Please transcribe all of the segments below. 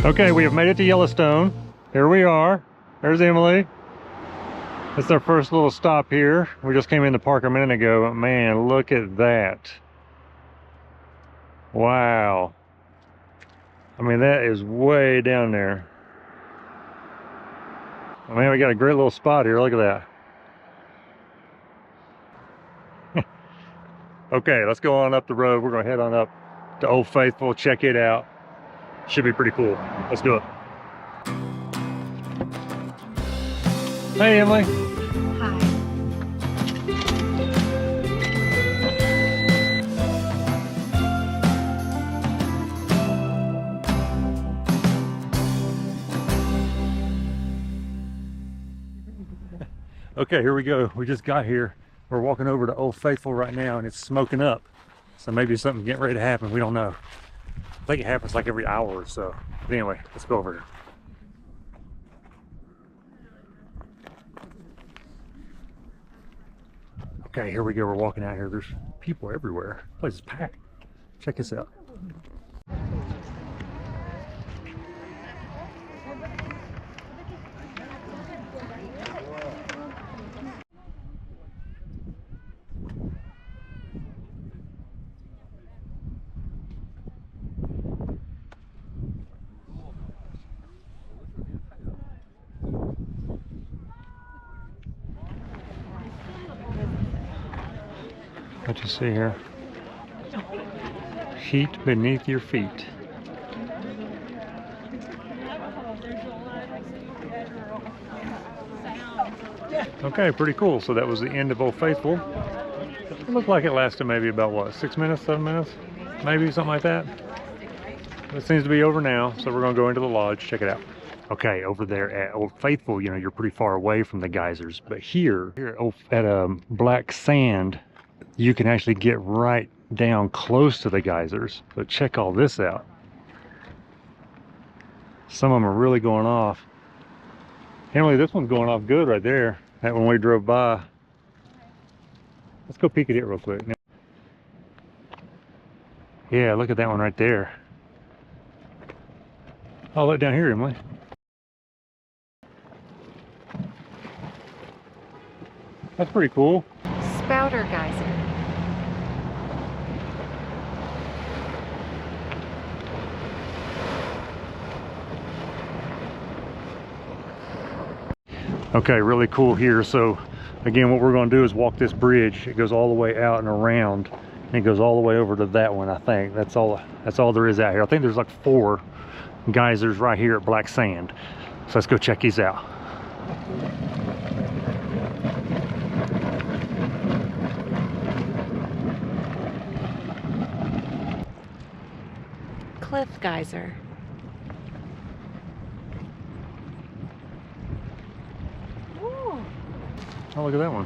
Okay, we have made it to Yellowstone. Here we are. There's Emily. It's our first little stop here. We just came in the park a minute ago, but man, look at that. Wow. I mean, that is way down there. Oh, man, we got a great little spot here. Look at that. Okay, let's go on up the road. We're going to head on up to Old Faithful, check it out. Should be pretty cool. Let's do it. Hey, Emily. Hi. Okay, here we go. We just got here. We're walking over to Old Faithful right now, and it's smoking up. So maybe something's getting ready to happen. We don't know. I think it happens like every hour or so. But anyway, let's go over here. Okay, here we go. We're walking out here. There's people everywhere. The place is packed. Check this out. What you see here? Heat beneath your feet. Okay, pretty cool. So that was the end of Old Faithful. It looked like it lasted maybe about what, 6 minutes, 7 minutes? Maybe something like that. It seems to be over now, so we're gonna go into the lodge, check it out. Okay, over there at Old Faithful, you know, you're pretty far away from the geysers, but here at Black Sand, you can actually get right down close to the geysers. So check all this out. Some of them are really going off. Emily, this one's going off good right there. That one we drove by. Let's go peek at it real quick. Yeah, look at that one right there. Oh, look down here, Emily. That's pretty cool. Spouter geyser. Okay, really cool here. So again, what we're going to do is walk this bridge. It goes all the way out and around, and it goes all the way over to that one. I think that's all there is out here. I think there's like 4 geysers right here at Black Sand. So let's go check these out. Cliff geyser. Ooh, Oh, look at that one.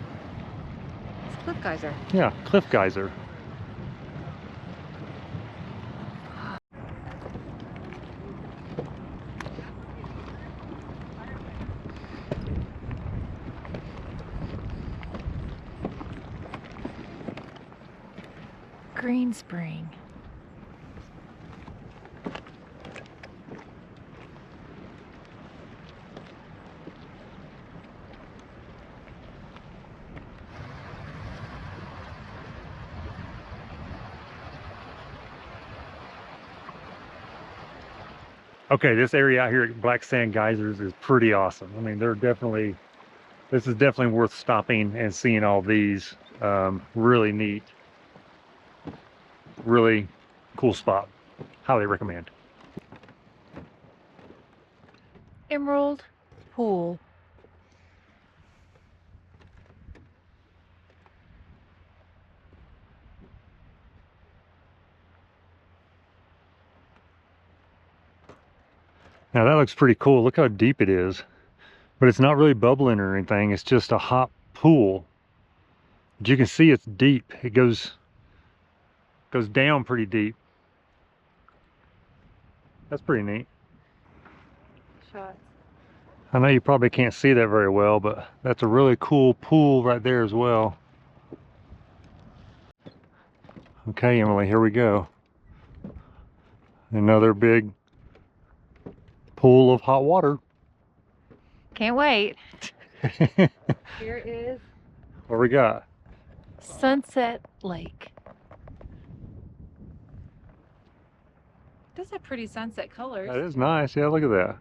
it's cliff geyser. Yeah, cliff geyser. Green spring. Okay, this area out here at Black Sand Geysers is pretty awesome. I mean, this is definitely worth stopping and seeing all these. Really neat, really cool spot. Highly recommend. Emerald pool. Now that looks pretty cool. Look how deep it is. But it's not really bubbling or anything. It's just a hot pool. But you can see it's deep. It goes down pretty deep. That's pretty neat. Shots. I know you probably can't see that very well, but that's a really cool pool right there as well. Okay, Emily, here we go. Another big Pool of hot water. Can't wait. Here is What we got? Sunset Lake. Does have pretty sunset colors. That is nice. Yeah, look at that.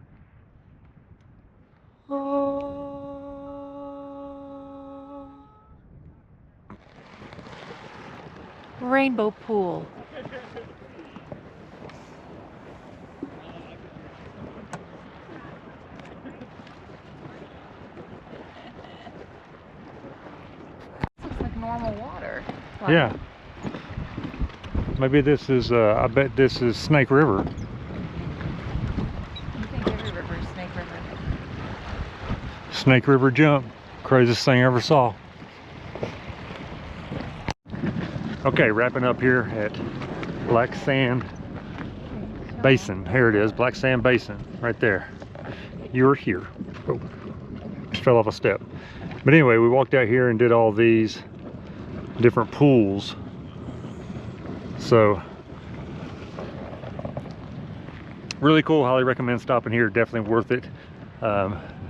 Rainbow pool. Looks like normal water. Like, Yeah. Maybe this is, I bet this is Snake River. You think every river is Snake River? Snake River jump. Craziest thing I ever saw. Okay, wrapping up here at Black Sand Basin. Here it is, Black Sand Basin, right there. You're here. Oh, just fell off a step. But anyway, we walked out here and did all these different pools. So, really cool. Highly recommend stopping here. Definitely worth it.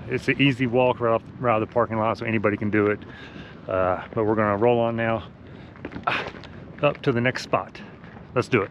It's an easy walk right out of the parking lot, so anybody can do it. But we're gonna roll on now up to the next spot. Let's do it.